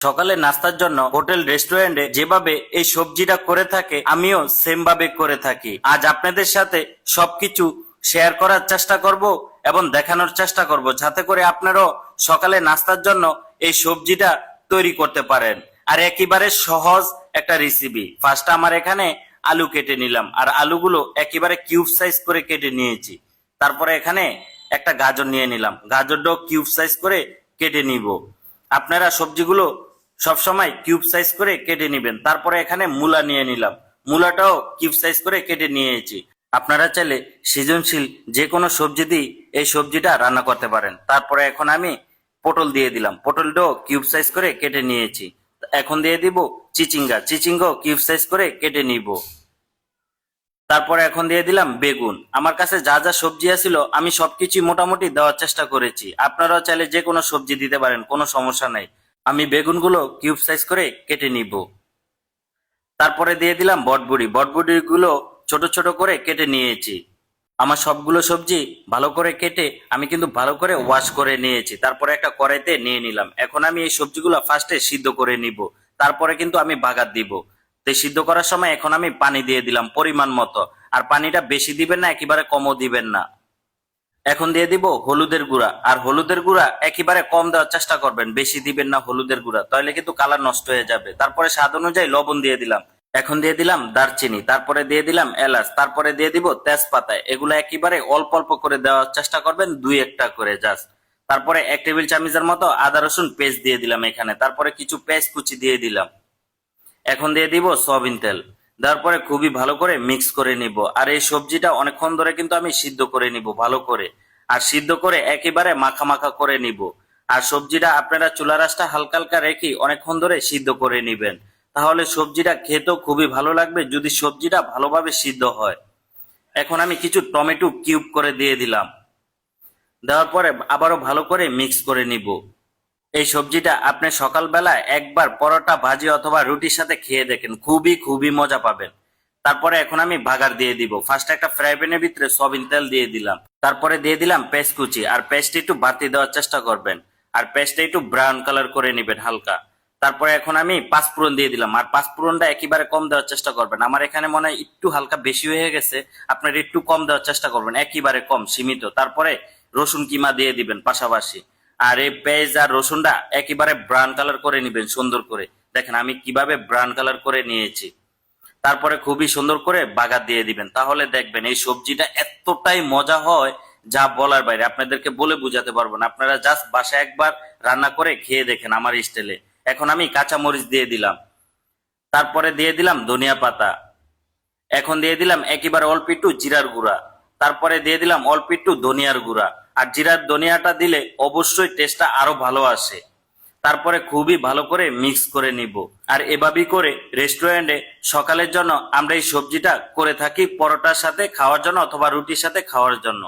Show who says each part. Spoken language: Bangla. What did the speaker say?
Speaker 1: সকালে নাস্তার জন্য হোটেল রেস্টুরেন্টে যেভাবে এই সবজিটা করে থাকে আমিও সেম ভাবে করে থাকি। আজ আপনাদের সাথে সবকিছু শেয়ার করার চেষ্টা করব এবং দেখানোর চেষ্টা করব যাতে করে আপনারাও সকালে নাস্তার জন্য এই সবজিটা তৈরি করতে পারেন। আর একেবারে সহজ একটা রেসিপি। ফার্স্ট আমার এখানে আলু কেটে নিলাম, আর আলুগুলো একেবারে কিউব সাইজ করে কেটে নিয়েছি। তারপরে এখানে একটা গাজর নিয়ে নিলাম, গাজরটাও কিউব সাইজ করে কেটে নিব। আপনারা সবজিগুলো সবসময় কিউব সাইজ করে কেটে নেবেন। তারপরে এখানে মূলা নিয়ে নিলাম, মূলাটাও কিউব সাইজ করে কেটে নিয়েছি। আপনারা চাইলে সৃজনশীল যে কোনো সবজি দিয়ে এই সবজিটা রান্না করতে পারেন। তারপরে এখন আমি পটল দিয়ে দিলাম, পটলটাও কিউব সাইজ করে কেটে নিয়েছি। এখন দিয়ে দিব চিচিঙ্গা, চিচিঙ্গাও কিউব সাইজ করে কেটে নিব। তারপরে এখন দিয়ে দিলাম বেগুন। আমার কাছে যা যা সবজি আছিল আমি সবকিছু মোটামুটি দেওয়ার চেষ্টা করেছি। আপনারাও চাইলে যে কোনো সবজি দিতে পারেন, কোনো সমস্যা নাই। আমি বেগুনগুলো কিউব সাইজ করে কেটে নিব। তারপরে দিয়ে দিলাম বটবুড়ি, বটবুড়িগুলো ছোট ছোট করে কেটে নিয়েছি। আমার সবগুলো সবজি ভালো করে কেটে আমি কিন্তু ভালো করে ওয়াশ করে নিয়েছি। তারপরে একটা কড়াইতে নিয়ে নিলাম। এখন আমি এই সবজিগুলো ফার্স্টে সিদ্ধ করে নিব, তারপরে কিন্তু আমি বাগার দিব। তো সিদ্ধ করার সময় এখন আমি পানি দিয়ে দিলাম পরিমাণ মতো। আর পানিটা বেশি দিবেন না, একেবারে কমও দিবেন না। এখন দিয়ে দিব হলুদের গুঁড়া, আর হলুদের গুঁড়া একেবারে কম দেওয়ার চেষ্টা করবেন, বেশি দিবেন না হলুদের গুঁড়া, তাহলে কিন্তু কালার নষ্ট হয়ে যাবে। তারপরে স্বাদ অনুযায়ী লবণ দিয়ে দিলাম। এখন দিয়ে দিলাম দারচিনি, তারপরে দিয়ে দিলাম এলাচ, তারপরে দিয়ে দিব তেজপাতা। এগুলো একেবারে অল্প অল্প করে দেওয়ার চেষ্টা করবেন, দুই একটা করে জাস্ট। তারপরে 1 টেবিল চামচের মতো আদা রসুন পেস্ট দিয়ে দিলাম এখানে। তারপরে কিছু পেঁয়াজ কুচি দিয়ে দিলাম। এখন দিয়ে দিব সয়াবিন তেল। দেওয়ার পরে খুবই ভালো করে মিক্স করে নিব। আর এই সবজিটা অনেকক্ষণ ধরে কিন্তু আমি সিদ্ধ করে নিব ভালো করে। আর সিদ্ধ করে একেবারে মাখা মাখা করে নিব। আর সবজিটা আপনারা চুলা রাসটা হালকা হালকা রেখে অনেকক্ষণ ধরে সিদ্ধ করে নিবেন, তাহলে সবজিটা খেতেও খুবই ভালো লাগবে যদি সবজিটা ভালোভাবে সিদ্ধ হয়। এখন আমি কিছু টমেটো কিউব করে দিয়ে দিলাম। দেওয়ার পরে আবারও ভালো করে মিক্স করে নিব। এই সবজিটা আপনি সকালবেলা একবার পরোটা ভাজি অথবা রুটির সাথে খেয়ে দেখেন, খুবই খুবই মজা পাবেন। তারপরে এখন আমি বাগার দিয়ে দিব। ফার্স্ট একটা ফ্রাই প্যানের ভিতরে সয়াবিন তেল দিয়ে দিলাম। তারপরে দিয়ে দিলাম পেস্ট কুচি, আর পেস্ট একটু বাড়তি দেওয়ার চেষ্টা করবেন। আর পেস্টটা একটু ব্রাউন কালার করে নেবেন হালকা। তারপরে এখন আমি পাঁচফোড়ন দিয়ে দিলাম, আর পাঁচফোড়নটা একেবারে কম দেওয়ার চেষ্টা করবেন। আমার এখানে মনে হয় একটু হালকা বেশি হয়ে গেছে, আপনার একটু কম দেওয়ার চেষ্টা করবেন, একেবারে কম সীমিত। তারপরে রসুন কিমা দিয়ে দিবেন পাশাপাশি। আর এই পেঁয়াজ আর রসুনটা একেবারে ব্রাউন কালার করে নিবেন সুন্দর করে। দেখেন আমি কিভাবে ব্রাউন কালার করে নিয়েছি। তারপরে খুবই সুন্দর করে বাগার দিয়ে দিবেন, তাহলে দেখবেন এই সবজিটা এতটাই মজা হয় যা বলার বাইরে। আপনাদেরকে বলে বুঝাতে পারবো না, আপনারা জাস্ট বাসায় একবার রান্না করে খেয়ে দেখেন আমার স্টাইলে। এখন আমি কাঁচা মরিচ দিয়ে দিলাম। তারপরে দিয়ে দিলাম ধনিয়া পাতা। এখন দিয়ে দিলাম একেবারে অল্প একটু জিরার গুঁড়া। তারপরে দিয়ে দিলাম অল্প একটু ধনিয়ার গুঁড়া। আর জিরার ধনিয়াটা দিলে অবশ্যই টেস্টটা আরো ভালো আসে। তারপরে খুবই ভালো করে মিক্স করে নিব। আর এভাবেই করে রেস্টুরেন্টে সকালের জন্য আমরা এই সবজিটা করে থাকি, পরোটার সাথে খাওয়ার জন্য অথবা রুটির সাথে খাওয়ার জন্য।